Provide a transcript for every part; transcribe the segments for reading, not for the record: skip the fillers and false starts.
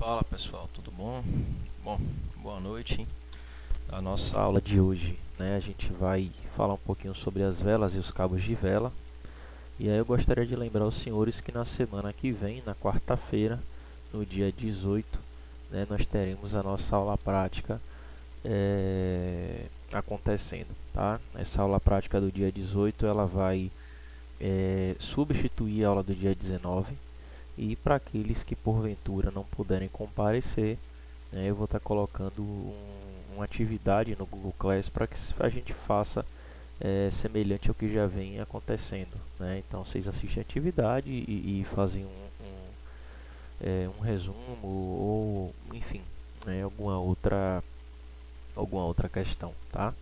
Fala pessoal, tudo bom? Bom, boa noite. A nossa aula de hoje, a gente vai falar um pouquinho sobre as velas e os cabos de vela. E aí eu gostaria de lembrar os senhores que na semana que vem, na quarta-feira, no dia 18, nós teremos a nossa aula prática acontecendo, tá? Essa aula prática do dia 18, ela vai substituir a aula do dia 19. E para aqueles que porventura não puderem comparecer, eu vou estar colocando uma atividade no Google Class para que a gente faça semelhante ao que já vem acontecendo. Então vocês assistem a atividade e fazem um resumo ou enfim, alguma outra questão, tá?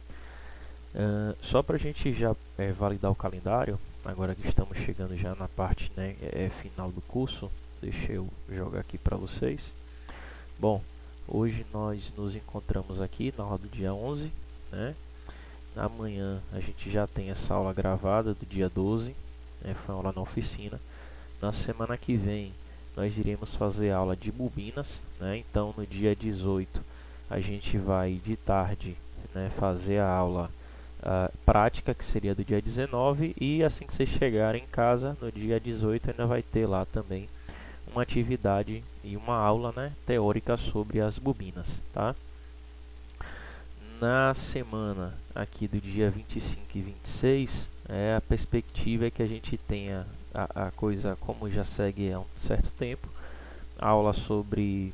Só para a gente já validar o calendário, agora que estamos chegando já na parte final do curso, deixa eu jogar aqui para vocês. Bom, hoje nós nos encontramos aqui na aula do dia 11, Amanhã a gente já tem essa aula gravada do dia 12, foi uma aula na oficina. Na semana que vem nós iremos fazer aula de bobinas, então no dia 18 a gente vai de tarde fazer a aula prática, que seria do dia 19, e assim que vocês chegarem em casa, no dia 18 ainda vai ter lá também uma atividade e uma aula teórica sobre as bobinas, tá? Na semana aqui do dia 25 e 26, a perspectiva é que a gente tenha a coisa como já segue há um certo tempo, aula sobre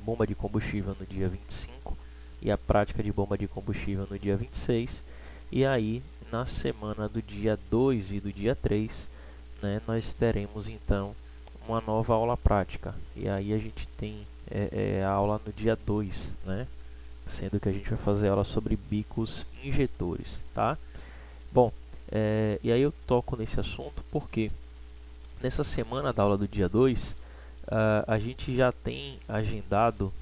bomba de combustível no dia 25 e a prática de bomba de combustível no dia 26. E aí, na semana do dia 2 e do dia 3, nós teremos então uma nova aula prática. E aí a gente tem a aula no dia 2, sendo que a gente vai fazer aula sobre bicos injetores, tá? Bom, e aí eu toco nesse assunto porque nessa semana da aula do dia 2, a gente já tem agendado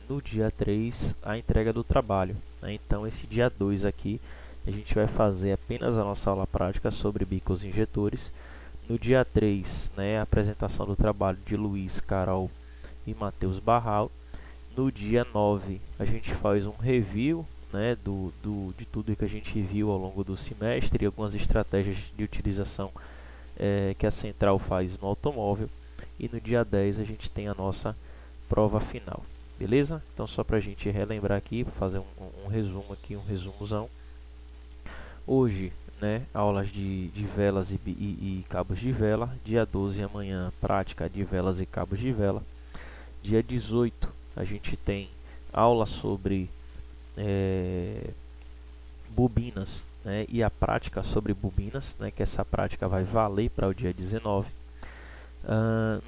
no dia 3 a entrega do trabalho. Então esse dia 2 aqui a gente vai fazer apenas a nossa aula prática sobre bicos injetores. No dia 3, a apresentação do trabalho de Luiz, Carol e Matheus Barral. No dia 9 a gente faz um review de tudo que a gente viu ao longo do semestre e algumas estratégias de utilização que a Central faz no automóvel. E no dia 10 a gente tem a nossa prova final, beleza? Então só para a gente relembrar aqui, fazer um resumo aqui, um resumozão. Hoje, aulas de velas e cabos de vela. Dia 12 amanhã, prática de velas e cabos de vela. Dia 18 a gente tem aula sobre bobinas, e a prática sobre bobinas, que essa prática vai valer para o dia 19.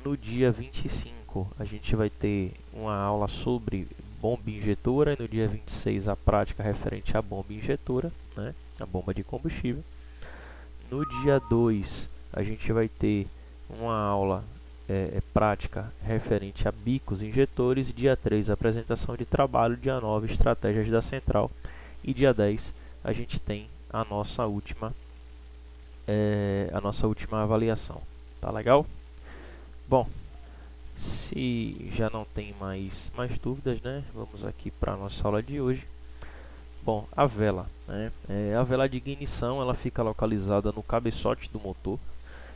No dia 25 a gente vai ter uma aula sobre bomba injetora, e no dia 26 a prática referente à bomba injetora, a bomba de combustível. No dia 2 a gente vai ter uma aula prática referente a bicos injetores. Dia 3 apresentação de trabalho. Dia 9 estratégias da Central. E dia 10 a gente tem a nossa última avaliação. Tá legal? Bom, se já não tem mais dúvidas, vamos aqui para a nossa aula de hoje. Bom, a vela, a vela de ignição, ela fica localizada no cabeçote do motor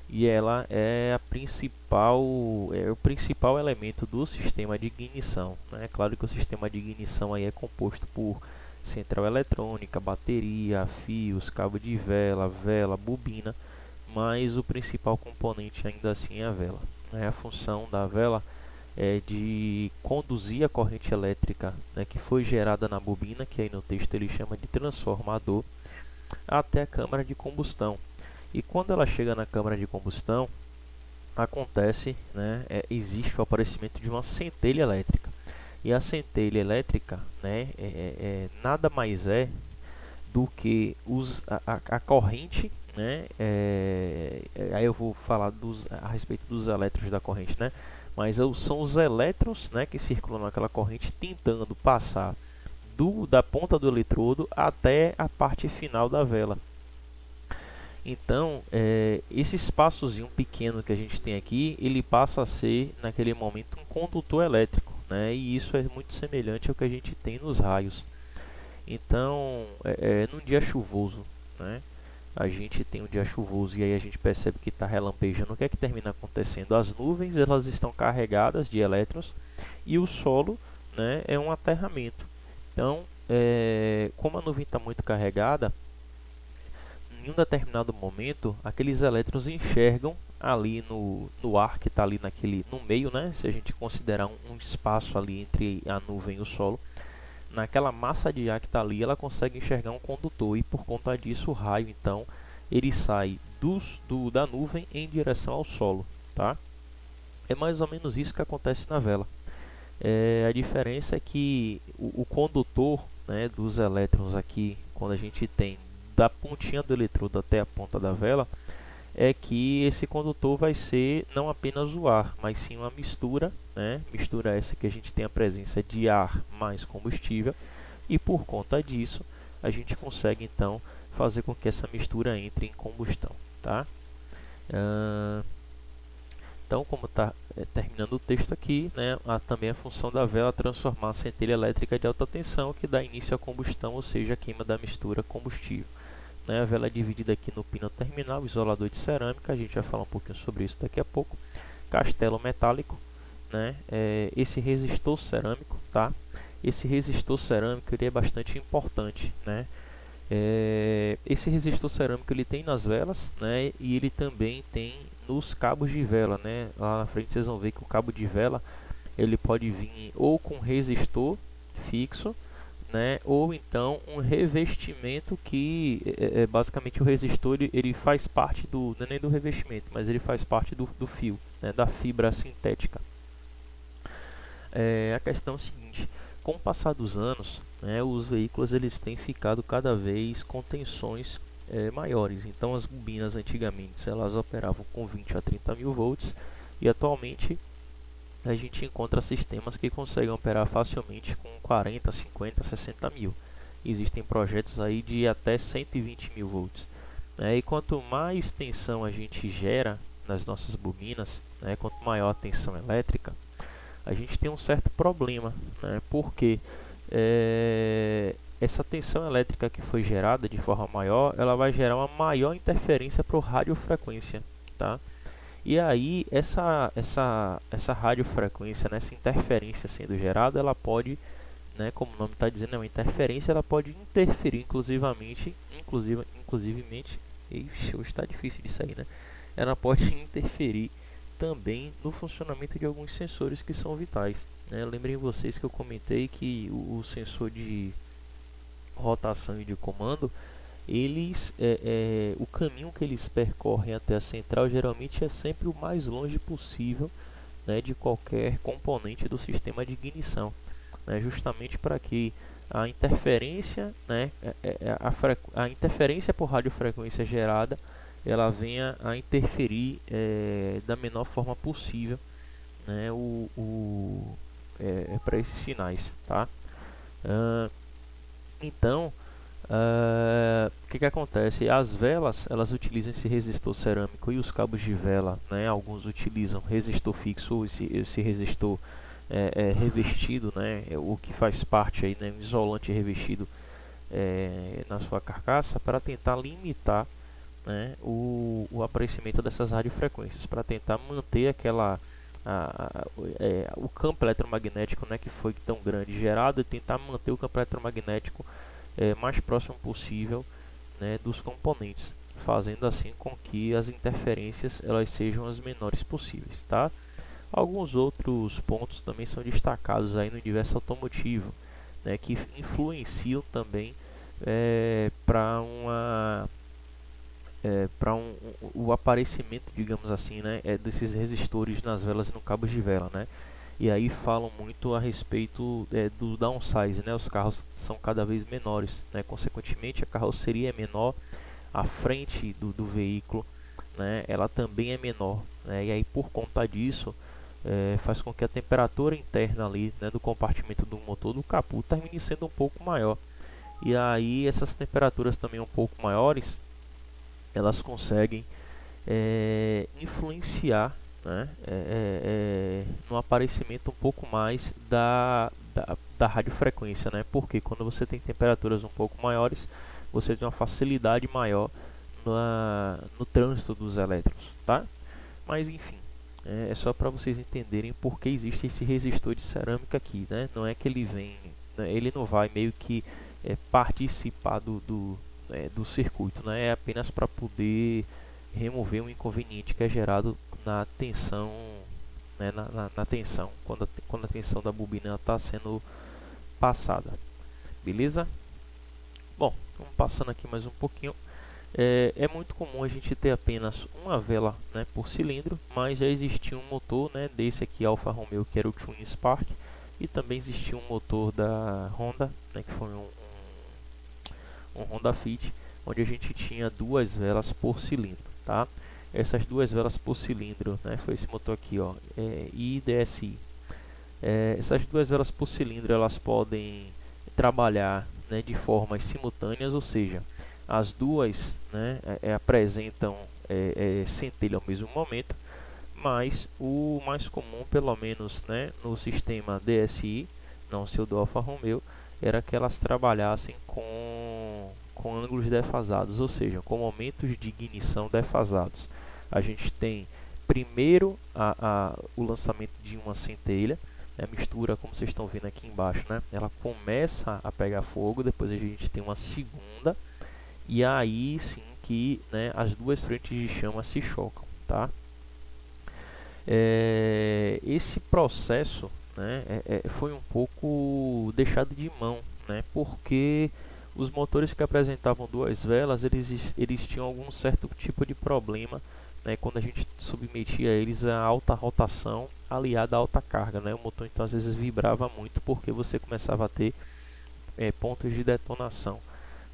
e ela é o principal elemento do sistema de ignição. É claro que o sistema de ignição aí é composto por central eletrônica, bateria, fios, cabo de vela, bobina, mas o principal componente ainda assim é a vela. A função da vela é de conduzir a corrente elétrica que foi gerada na bobina, que aí no texto ele chama de transformador, até a câmara de combustão. E quando ela chega na câmara de combustão, acontece, existe o aparecimento de uma centelha elétrica. E a centelha elétrica nada mais é do que a corrente, aí eu vou falar a respeito dos elétrons da corrente, mas são os elétrons que circulam naquela corrente tentando passar da ponta do eletrodo até a parte final da vela. Então, esse espaçozinho pequeno que a gente tem aqui, ele passa a ser, naquele momento, um condutor elétrico, né? E isso é muito semelhante ao que a gente tem nos raios. Então, num dia chuvoso, né? A gente tem um dia chuvoso e aí a gente percebe que está relampejando. O que é que termina acontecendo? As nuvens, elas estão carregadas de elétrons e o solo, né, é um aterramento. Então, como a nuvem está muito carregada, em um determinado momento, aqueles elétrons enxergam ali no ar que está ali no meio, né? Se a gente considerar um espaço ali entre a nuvem e o solo, naquela massa de ar que está ali, ela consegue enxergar um condutor e por conta disso o raio, então, ele sai da nuvem em direção ao solo, tá? É mais ou menos isso que acontece na vela. A diferença é que o condutor, né, dos elétrons aqui, quando a gente tem da pontinha do eletrodo até a ponta da vela, é que esse condutor vai ser não apenas o ar, mas sim uma mistura, né? Mistura essa que a gente tem a presença de ar mais combustível, e por conta disso a gente consegue então fazer com que essa mistura entre em combustão, tá? Então, como está terminando o texto aqui, né, há também a função da vela transformar a centelha elétrica de alta tensão que dá início à combustão, ou seja, a queima da mistura combustível. Né, a vela é dividida aqui no pino terminal, isolador de cerâmica, a gente vai falar um pouquinho sobre isso daqui a pouco, castelo metálico, né, esse resistor cerâmico, tá? Esse resistor cerâmico ele é bastante importante, né? Esse resistor cerâmico ele tem nas velas, né, e ele também tem nos cabos de vela, né? Lá na frente vocês vão ver que o cabo de vela ele pode vir ou com resistor fixo, né, ou então um revestimento que basicamente o resistor ele faz parte do, não é nem do revestimento, mas ele faz parte do fio, né, da fibra sintética. A questão é o seguinte: com o passar dos anos, né, os veículos eles têm ficado cada vez com tensões maiores. Então as bobinas antigamente elas operavam com 20 a 30 mil volts e atualmente a gente encontra sistemas que conseguem operar facilmente com 40, 50, 60 mil. Existem projetos aí de até 120 mil volts. E quanto mais tensão a gente gera nas nossas bobinas, né, quanto maior a tensão elétrica, a gente tem um certo problema, né, porque essa tensão elétrica que foi gerada de forma maior, ela vai gerar uma maior interferência para o radiofrequência, tá? E aí essa radiofrequência, né, essa interferência sendo gerada, ela pode, né, como o nome está dizendo, é uma interferência, ela pode interferir inclusivemente, ixi, hoje está difícil disso aí, né? Ela pode interferir também no funcionamento de alguns sensores que são vitais, né? Lembrem vocês que eu comentei que o sensor de rotação e de comando, o caminho que eles percorrem até a central geralmente é sempre o mais longe possível, né, de qualquer componente do sistema de ignição, né, justamente para que a interferência, né, a interferência por radiofrequência gerada, ela venha a interferir da menor forma possível, né, para esses sinais, tá? Então, o que acontece? As velas elas utilizam esse resistor cerâmico e os cabos de vela, né? Alguns utilizam resistor fixo ou esse resistor revestido, né? O que faz parte aí, né? Um isolante revestido na sua carcaça para tentar limitar, né, o aparecimento dessas radiofrequências, para tentar manter o campo eletromagnético, né, que foi tão grande gerado, e tentar manter o campo eletromagnético mais próximo possível, né, dos componentes, fazendo assim com que as interferências elas sejam as menores possíveis, tá? Alguns outros pontos também são destacados aí no universo automotivo, né, que influenciam também para o aparecimento, digamos assim, né, desses resistores nas velas e no cabo de vela, né? E aí falam muito a respeito do downsize, né? Os carros são cada vez menores, né? Consequentemente, a carroceria é menor, a frente do veículo, né, ela também é menor, né? E aí por conta disso faz com que a temperatura interna ali, né, do compartimento do motor do capô termine sendo um pouco maior. E aí essas temperaturas também um pouco maiores elas conseguem influenciar, né, no aparecimento um pouco mais da radiofrequência, né? Porque quando você tem temperaturas um pouco maiores, você tem uma facilidade maior no trânsito dos elétrons, tá? Mas enfim, é só para vocês entenderem por que existe esse resistor de cerâmica aqui, né? Não é que ele vem, né, ele não vai meio que participar do circuito, né? É apenas para poder remover um inconveniente que é gerado na tensão, né? Na tensão, quando a tensão da bobina está sendo passada, beleza? Bom, vamos passando aqui mais um pouquinho. É muito comum a gente ter apenas uma vela, né, por cilindro, mas já existia um motor, né, desse aqui Alfa Romeo, que era o Twin Spark, e também existia um motor da Honda, né, que foi um Honda Fit, onde a gente tinha duas velas por cilindro, tá? Essas duas velas por cilindro, né, foi esse motor aqui, ó, IDSI. Essas duas velas por cilindro, elas podem trabalhar, né, de formas simultâneas, ou seja, as duas, né, apresentam centelha ao mesmo momento, mas o mais comum, pelo menos, né, no sistema DSI, não seu do Alfa Romeo, era que elas trabalhassem com ângulos defasados, ou seja, com momentos de ignição defasados. A gente tem primeiro o lançamento de uma centelha, a mistura, como vocês estão vendo aqui embaixo, né, ela começa a pegar fogo, depois a gente tem uma segunda, e aí sim que, né, as duas frentes de chama se chocam, tá? Esse processo, né, foi um pouco deixado de mão, né, porque os motores que apresentavam duas velas, eles tinham algum certo tipo de problema, né, quando a gente submetia eles a alta rotação aliada a alta carga, né, o motor então às vezes vibrava muito porque você começava a ter pontos de detonação.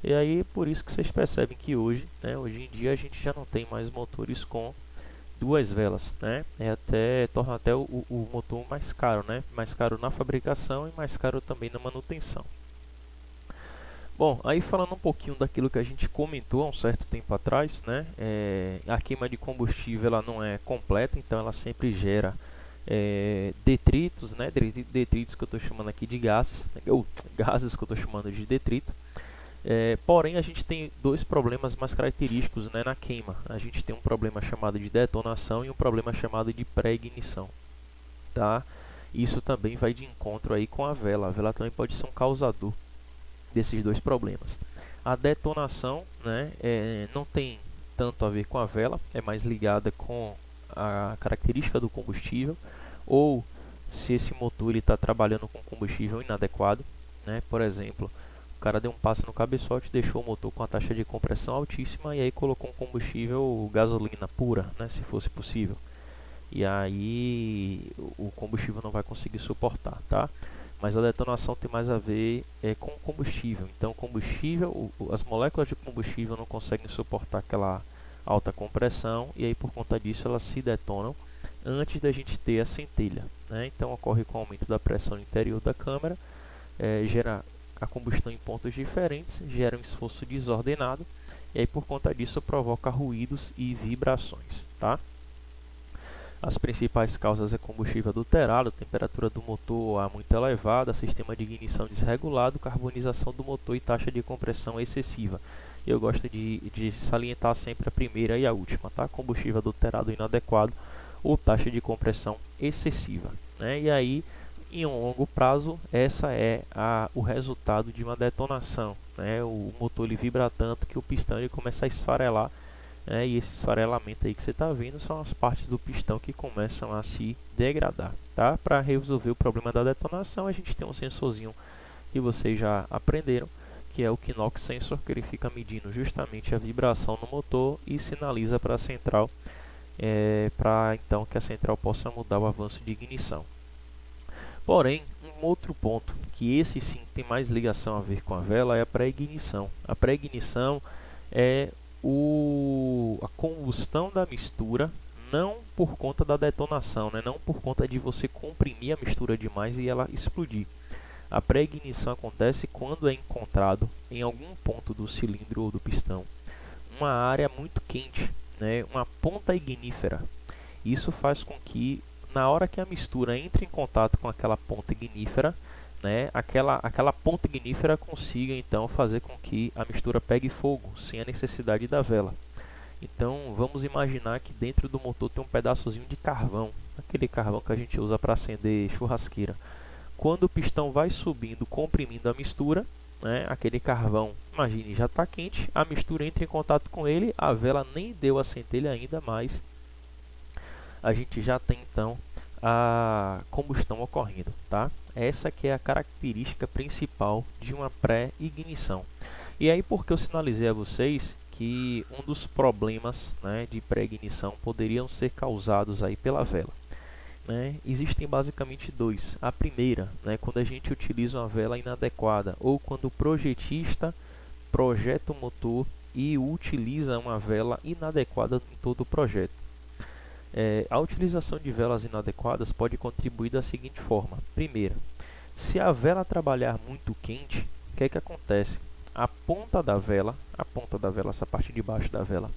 E aí por isso que vocês percebem que hoje, né, hoje em dia a gente já não tem mais motores com duas velas, né? Torna até o motor mais caro, né? Mais caro na fabricação e mais caro também na manutenção. Bom, aí falando um pouquinho daquilo que a gente comentou há um certo tempo atrás, né? A queima de combustível ela não é completa, então ela sempre gera detritos, né? Detritos que eu estou chamando aqui de gases, ou gases que eu estou chamando de detrito. Porém, a gente tem dois problemas mais característicos, né, na queima. A gente tem um problema chamado de detonação e um problema chamado de pré-ignição, tá? Isso também vai de encontro aí com a vela. A vela também pode ser um causador desses dois problemas. A detonação, né, não tem tanto a ver com a vela, é mais ligada com a característica do combustível ou se esse motor está trabalhando com combustível inadequado, né? Por exemplo, o cara deu um passe no cabeçote, deixou o motor com a taxa de compressão altíssima e aí colocou um combustível gasolina pura, né, se fosse possível. E aí o combustível não vai conseguir suportar, tá? Mas a detonação tem mais a ver com o combustível. Então, o combustível, as moléculas de combustível não conseguem suportar aquela alta compressão e aí por conta disso elas se detonam antes da gente ter a centelha, né? Então, ocorre com o aumento da pressão interior da câmara, gera a combustão em pontos diferentes, gera um esforço desordenado e aí por conta disso provoca ruídos e vibrações, tá? As principais causas é combustível adulterado, temperatura do motor muito elevada, sistema de ignição desregulado, carbonização do motor e taxa de compressão excessiva. Eu gosto de salientar sempre a primeira e a última, tá? Combustível adulterado inadequado ou taxa de compressão excessiva, né? E aí, em um longo prazo, essa é o resultado de uma detonação, né? O motor ele vibra tanto que o pistão ele começa a esfarelar, e esse esfarelamento aí que você está vendo são as partes do pistão que começam a se degradar, tá? Para resolver o problema da detonação, a gente tem um sensorzinho que vocês já aprenderam, que é o Knock Sensor, que ele fica medindo justamente a vibração no motor e sinaliza para a central, para então que a central possa mudar o avanço de ignição. Porém, um outro ponto, que esse sim tem mais ligação a ver com a vela, é a pré-ignição. A pré-ignição é a combustão da mistura, não por conta da detonação, né? Não por conta de você comprimir a mistura demais e ela explodir. A pré-ignição acontece quando é encontrado em algum ponto do cilindro ou do pistão uma área muito quente, né, uma ponta ignífera. Isso faz com que, na hora que a mistura entre em contato com aquela ponta ignífera, né, aquela ponta ignífera consiga então fazer com que a mistura pegue fogo, sem a necessidade da vela. Então vamos imaginar que dentro do motor tem um pedaçozinho de carvão, aquele carvão que a gente usa para acender churrasqueira. Quando o pistão vai subindo, comprimindo a mistura, né, aquele carvão, imagine, já está quente, a mistura entra em contato com ele, a vela nem deu a centelha ainda, mas a gente já tem então a combustão ocorrendo, tá? Essa que é a característica principal de uma pré-ignição. E aí, porque eu sinalizei a vocês que um dos problemas, né, de pré-ignição poderiam ser causados aí pela vela, né? Existem basicamente dois. A primeira, né, quando a gente utiliza uma vela inadequada ou quando o projetista projeta o motor e utiliza uma vela inadequada em todo o projeto. A utilização de velas inadequadas pode contribuir da seguinte forma. Primeiro, se a vela trabalhar muito quente, o que é que acontece? A ponta da vela, essa parte de baixo da vela,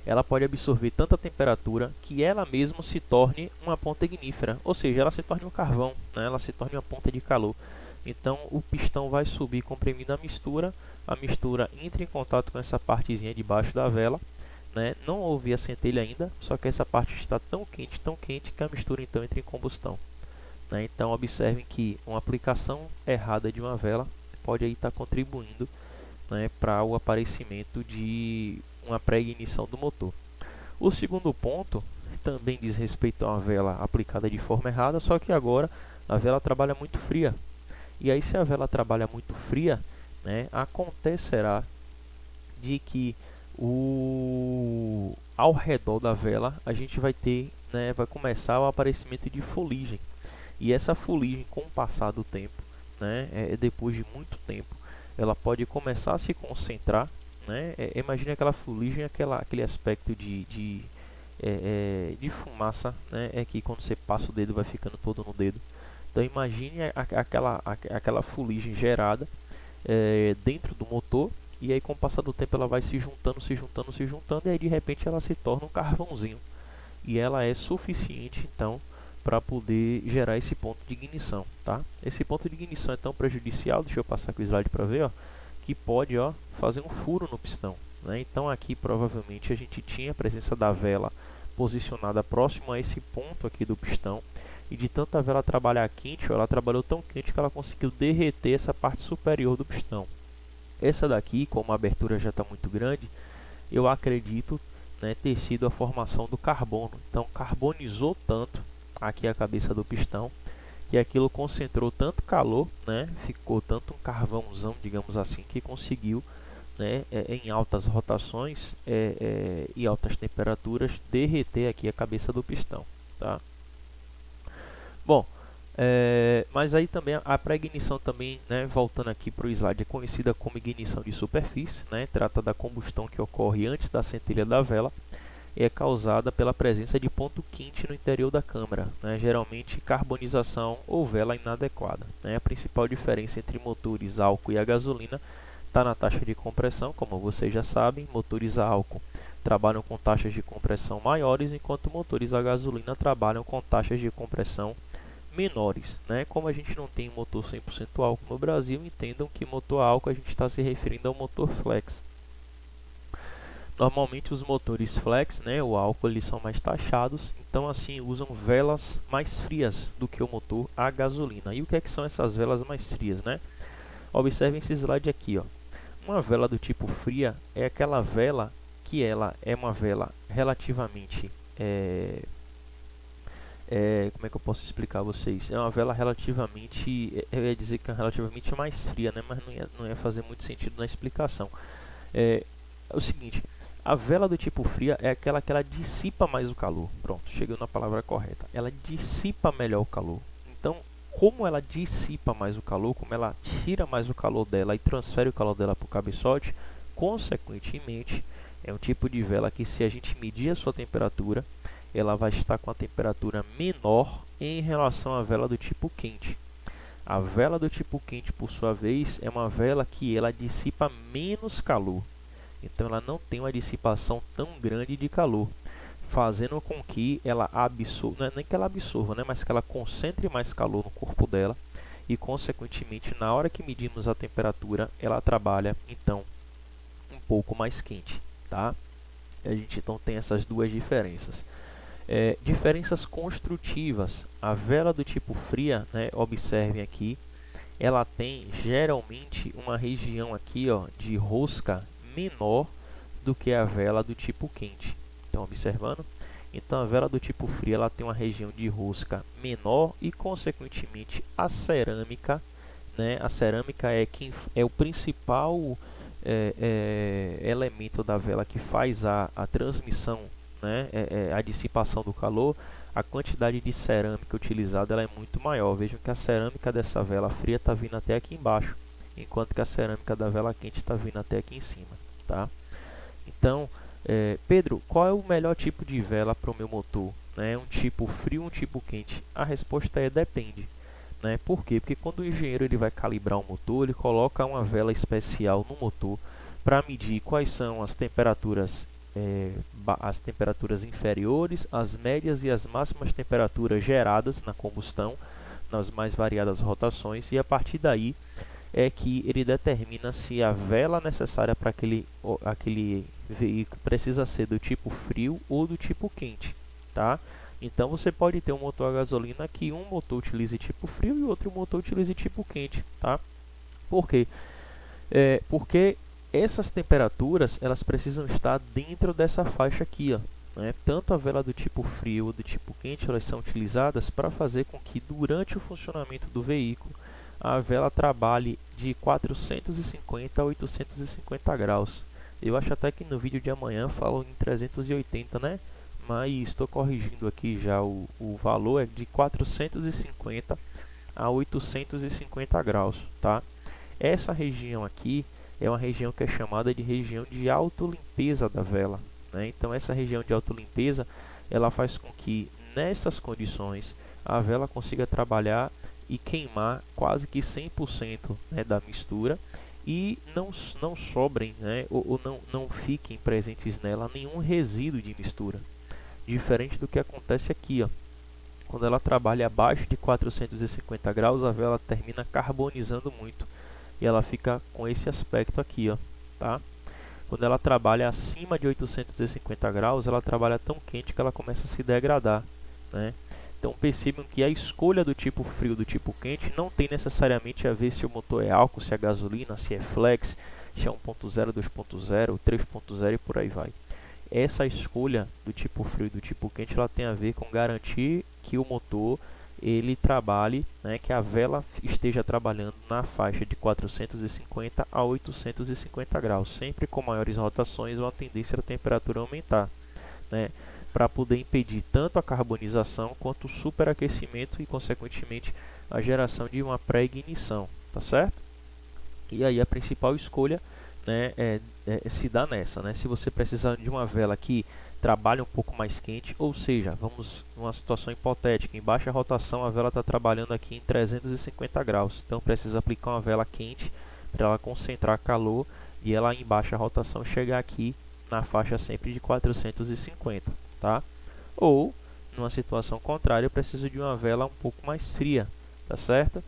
ela pode absorver tanta temperatura que ela mesma se torne uma ponta ignífera, ou seja, ela se torne um carvão, né? Ela se torne uma ponta de calor. Então o pistão vai subir comprimindo a mistura entra em contato com essa partezinha de baixo da vela, né? Não houve a centelha ainda, só que essa parte está tão quente que a mistura então entra em combustão, né? Então observem que uma aplicação errada de uma vela pode aí estar contribuindo, né, para o aparecimento de uma pré-ignição do motor. O segundo ponto também diz respeito a uma vela aplicada de forma errada, só que agora a vela trabalha muito fria. E aí, se a vela trabalha muito fria, né, acontecerá de que ao redor da vela a gente vai ter, né, vai começar o aparecimento de fuligem. E essa fuligem, com o passar do tempo, né, depois de muito tempo, ela pode começar a se concentrar, né? Imagine aquela fuligem, aquele aspecto de fumaça, né? É que quando você passa o dedo vai ficando todo no dedo. Então imagine aquela fuligem gerada dentro do motor, e aí com o passar do tempo ela vai se juntando, e aí de repente ela se torna um carvãozinho. E ela é suficiente então para poder gerar esse ponto de ignição, tá? Esse ponto de ignição é tão prejudicial, deixa eu passar aqui o slide para ver, ó, que pode, ó, fazer um furo no pistão, né? Então aqui provavelmente a gente tinha a presença da vela posicionada próximo a esse ponto aqui do pistão, e de tanta vela trabalhar quente, ó, ela trabalhou tão quente que ela conseguiu derreter essa parte superior do pistão. Essa daqui, como a abertura já está muito grande, eu acredito, né, ter sido a formação do carbono. Então carbonizou tanto aqui a cabeça do pistão que aquilo concentrou tanto calor, né, ficou tanto um carvãozão, digamos assim, que conseguiu, né, em altas rotações e altas temperaturas derreter aqui a cabeça do pistão, tá? Bom, mas aí também a pré-ignição também, né, voltando aqui para o slide, é conhecida como ignição de superfície, né, trata da combustão que ocorre antes da centelha da vela, e é causada pela presença de ponto quente no interior da câmara, né, geralmente carbonização ou vela inadequada, né. A principal diferença entre motores a álcool e a gasolina está na taxa de compressão. Como vocês já sabem, motores a álcool trabalham com taxas de compressão maiores, enquanto motores a gasolina trabalham com taxas de compressão menores, né? Como a gente não tem motor 100% álcool no Brasil, entendam que motor a álcool a gente está se referindo ao motor flex. Normalmente os motores flex, né, o álcool, eles são mais taxados, então assim usam velas mais frias do que o motor a gasolina. E o que é que são essas velas mais frias, né? Observem esse slide aqui, ó. Uma vela do tipo fria é aquela vela que ela é uma vela relativamente como é que eu posso explicar a vocês? É uma vela relativamente, eu ia dizer que é relativamente mais fria, né? Mas não ia fazer muito sentido na explicação. É o seguinte, a vela do tipo fria é aquela que ela dissipa mais o calor. Pronto, chegou na palavra correta. Ela dissipa melhor o calor. Então, como ela dissipa mais o calor, como ela tira mais o calor dela e transfere o calor dela para o cabeçote, consequentemente, é um tipo de vela que, se a gente medir a sua temperatura, ela vai estar com a temperatura menor em relação à vela do tipo quente. A vela do tipo quente, por sua vez, é uma vela que ela dissipa menos calor. então ela não tem uma dissipação tão grande de calor, fazendo com que ela absorva, não é nem que ela absorva, né, mas que ela concentre mais calor no corpo dela e, consequentemente, na hora que medimos a temperatura, ela trabalha, então, um pouco mais quente, tá? A gente então tem essas duas diferenças. Diferenças construtivas. A vela do tipo fria, né, observem aqui, ela tem geralmente uma região aqui, ó, de rosca menor do que a vela do tipo quente. Estão observando? Então a vela do tipo fria ela tem uma região de rosca menor e, consequentemente, a cerâmica, né? A cerâmica é o principal elemento da vela que faz a transmissão, né? A dissipação do calor. A quantidade de cerâmica utilizada ela é muito maior. Vejam que a cerâmica dessa vela fria está vindo até aqui embaixo, enquanto que a cerâmica da vela quente está vindo até aqui em cima, tá? Então, Pedro, qual é o melhor tipo de vela para o meu motor? Né? Um tipo frio, um tipo quente? A resposta é depende. Né? Por quê? Porque quando o engenheiro ele vai calibrar o motor, ele coloca uma vela especial no motor para medir quais são as temperaturas inferiores, as médias e as máximas temperaturas geradas na combustão, nas mais variadas rotações, e a partir daí é que ele determina se a vela necessária para aquele veículo precisa ser do tipo frio ou do tipo quente, tá? Então você pode ter um motor a gasolina que um motor utilize tipo frio e outro motor utilize tipo quente, tá? Por quê? Porque essas temperaturas elas precisam estar dentro dessa faixa aqui, ó, né? Tanto a vela do tipo frio ou do tipo quente elas são utilizadas para fazer com que durante o funcionamento do veículo a vela trabalhe de 450 a 850 graus. Eu acho até que no vídeo de amanhã falam em 380, né? Mas estou corrigindo aqui já o valor é de 450 a 850 graus, tá? Essa região aqui é uma região que é chamada de região de autolimpeza da vela, né? Então essa região de autolimpeza ela faz com que nessas condições a vela consiga trabalhar e queimar quase que 100%, né, da mistura e não sobrem, né, ou não fiquem presentes nela nenhum resíduo de mistura. Diferente do que acontece aqui, ó. Quando ela trabalha abaixo de 450 graus, a vela termina carbonizando muito e ela fica com esse aspecto aqui, ó, tá? Quando ela trabalha acima de 850 graus, ela trabalha tão quente que ela começa a se degradar, né? Então percebam que a escolha do tipo frio do tipo quente não tem necessariamente a ver se o motor é álcool, se é gasolina, se é flex, se é 1.0, 2.0, 3.0 e por aí vai. Essa escolha do tipo frio e do tipo quente ela tem a ver com garantir que o motor ele trabalhe, né, que a vela esteja trabalhando na faixa de 450 a 850 graus, sempre com maiores rotações ou a tendência da temperatura aumentar, né, para poder impedir tanto a carbonização quanto o superaquecimento e, consequentemente, a geração de uma pré-ignição, tá certo? E aí a principal escolha, né, se dá nessa, né? Se você precisar de uma vela que trabalhe um pouco mais quente, ou seja, vamos numa situação hipotética, em baixa rotação a vela está trabalhando aqui em 350 graus, então precisa aplicar uma vela quente para ela concentrar calor e ela em baixa rotação chegar aqui na faixa sempre de 450, tá? Ou numa situação contrária eu preciso de uma vela um pouco mais fria, tá certo?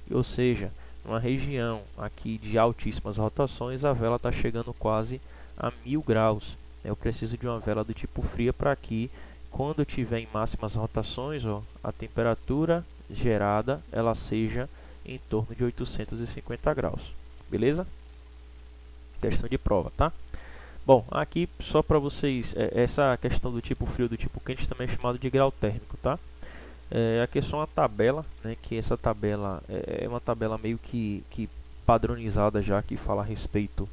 Ou seja, numa região aqui de altíssimas rotações, a vela está chegando quase a 1000 graus. Eu preciso de uma vela do tipo fria para que, quando eu tiver em máximas rotações, ó, a temperatura gerada ela seja em torno de 850 graus. Beleza? Questão de prova, tá? Bom, aqui só para vocês, essa questão do tipo frio e do tipo quente também é chamado de grau térmico, tá? Aqui é só uma tabela, né, que essa tabela é uma tabela meio que padronizada já, que fala a respeito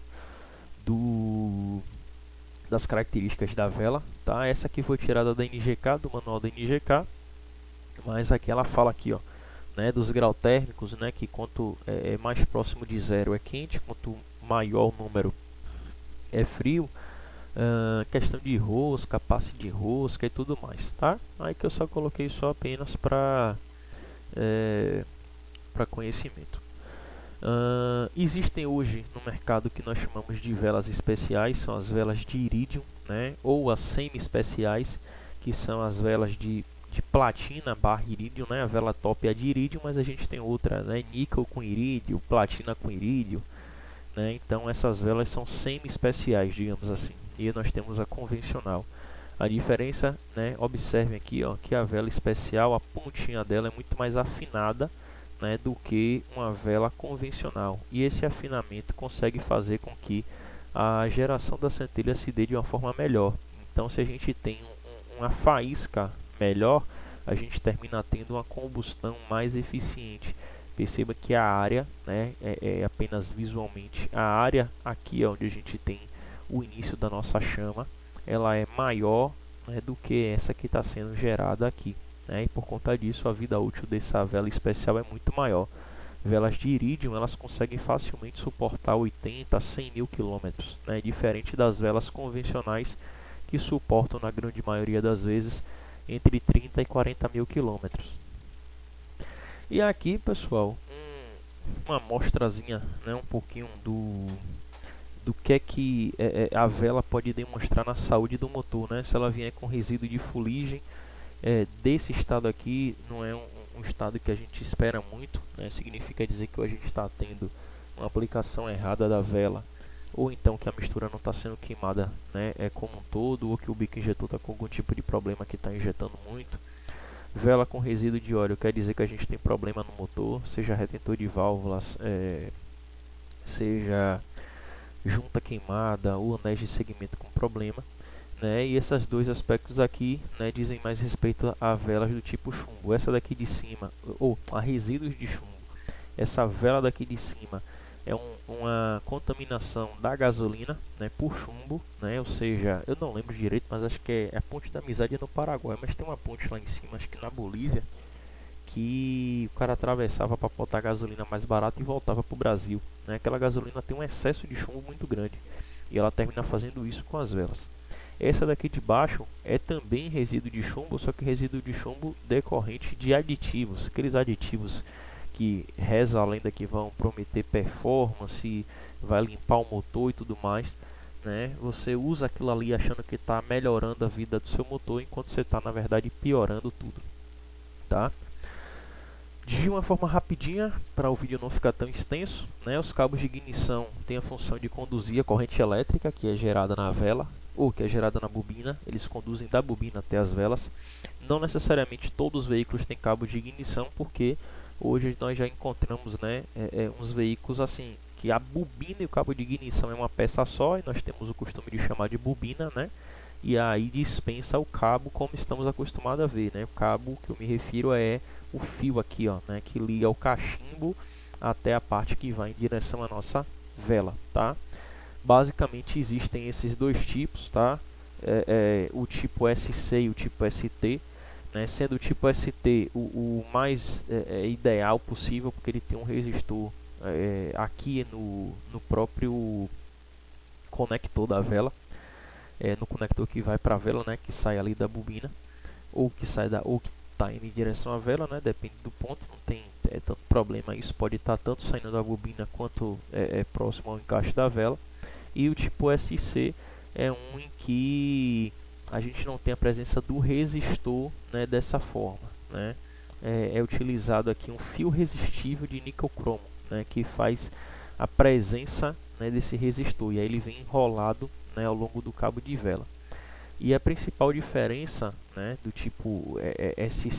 das características da vela, tá? Essa aqui foi tirada da NGK, do manual da NGK, mas aqui ela fala aqui, ó, né, dos graus térmicos, né, que quanto é mais próximo de zero é quente, quanto maior o número é frio. Questão de rosca, passe de rosca e tudo mais, tá? Aí que eu só coloquei só apenas para conhecimento. Existem hoje no mercado o que nós chamamos de velas especiais, são as velas de irídio, né, ou as semi-especiais, que são as velas de platina barra irídio, né, a vela top é a de irídio, mas a gente tem outra, né, níquel com irídio, platina com irídio, né, então essas velas são semi-especiais, digamos assim, e nós temos a convencional. A diferença, né, observem aqui, ó, que a vela especial, a pontinha dela é muito mais afinada, né, do que uma vela convencional, e esse afinamento consegue fazer com que a geração da centelha se dê de uma forma melhor. Então, se a gente tem uma faísca melhor, a gente termina tendo uma combustão mais eficiente. Perceba que a área, né, é apenas visualmente, a área aqui onde a gente tem o início da nossa chama, ela é maior, né, do que essa que está sendo gerada aqui, né, e por conta disso a vida útil dessa vela especial é muito maior. Velas de irídio, elas conseguem facilmente suportar 80 a 100 mil quilômetros, né, diferente das velas convencionais que suportam na grande maioria das vezes entre 30 e 40 mil quilômetros. E aqui, pessoal, uma amostrazinha, né, um pouquinho do que é que a vela pode demonstrar na saúde do motor, né? Se ela vier com resíduo de fuligem, desse estado aqui não é um estado que a gente espera muito, né? Significa dizer que a gente está tendo uma aplicação errada da vela, ou então que a mistura não está sendo queimada, né, como um todo, ou que o bico injetor está com algum tipo de problema que está injetando muito. Vela com resíduo de óleo quer dizer que a gente tem problema no motor, seja retentor de válvulas, seja junta queimada ou anéis de segmento com problema, né? E esses dois aspectos aqui, né, dizem mais respeito a velas do tipo chumbo. Essa daqui de cima, ou a resíduos de chumbo, essa vela daqui de cima é uma contaminação da gasolina, né, por chumbo, né? Ou seja, eu não lembro direito, mas acho que é a Ponte da Amizade no Paraguai, mas tem uma ponte lá em cima, acho que na Bolívia, que o cara atravessava para botar gasolina mais barata e voltava para o Brasil, né? Aquela gasolina tem um excesso de chumbo muito grande e ela termina fazendo isso com as velas. Essa daqui de baixo é também resíduo de chumbo, só que resíduo de chumbo decorrente de aditivos, aqueles aditivos que reza a lenda que vão prometer performance, vai limpar o motor e tudo mais, né? Você usa aquilo ali achando que está melhorando a vida do seu motor, enquanto você está na verdade piorando tudo, tá? De uma forma rapidinha, para o vídeo não ficar tão extenso, né, os cabos de ignição têm a função de conduzir a corrente elétrica que é gerada na vela ou que é gerada na bobina. Eles conduzem da bobina até as velas. Não necessariamente todos os veículos têm cabos de ignição, porque hoje nós já encontramos, né, uns veículos assim que a bobina e o cabo de ignição é uma peça só, e nós temos o costume de chamar de bobina, né? E aí dispensa o cabo como estamos acostumados a ver, né? O cabo que eu me refiro é o fio aqui, ó, né, que liga o cachimbo até a parte que vai em direção à nossa vela, tá? Basicamente existem esses dois tipos, tá? O tipo SC e o tipo ST, né? Sendo o tipo ST o mais ideal possível, porque ele tem um resistor aqui no próprio conector da vela, no conector que vai para a vela, né, que sai ali da bobina, ou que sai ou que está indo em direção à vela, né, depende do ponto, não tem tanto problema. Isso pode estar tanto saindo da bobina quanto próximo ao encaixe da vela. E o tipo SC é um em que a gente não tem a presença do resistor, né, dessa forma, né? É utilizado aqui um fio resistível de níquel cromo, né, que faz a presença, né, desse resistor, e aí ele vem enrolado, né, ao longo do cabo de vela. E a principal diferença, né, do tipo SC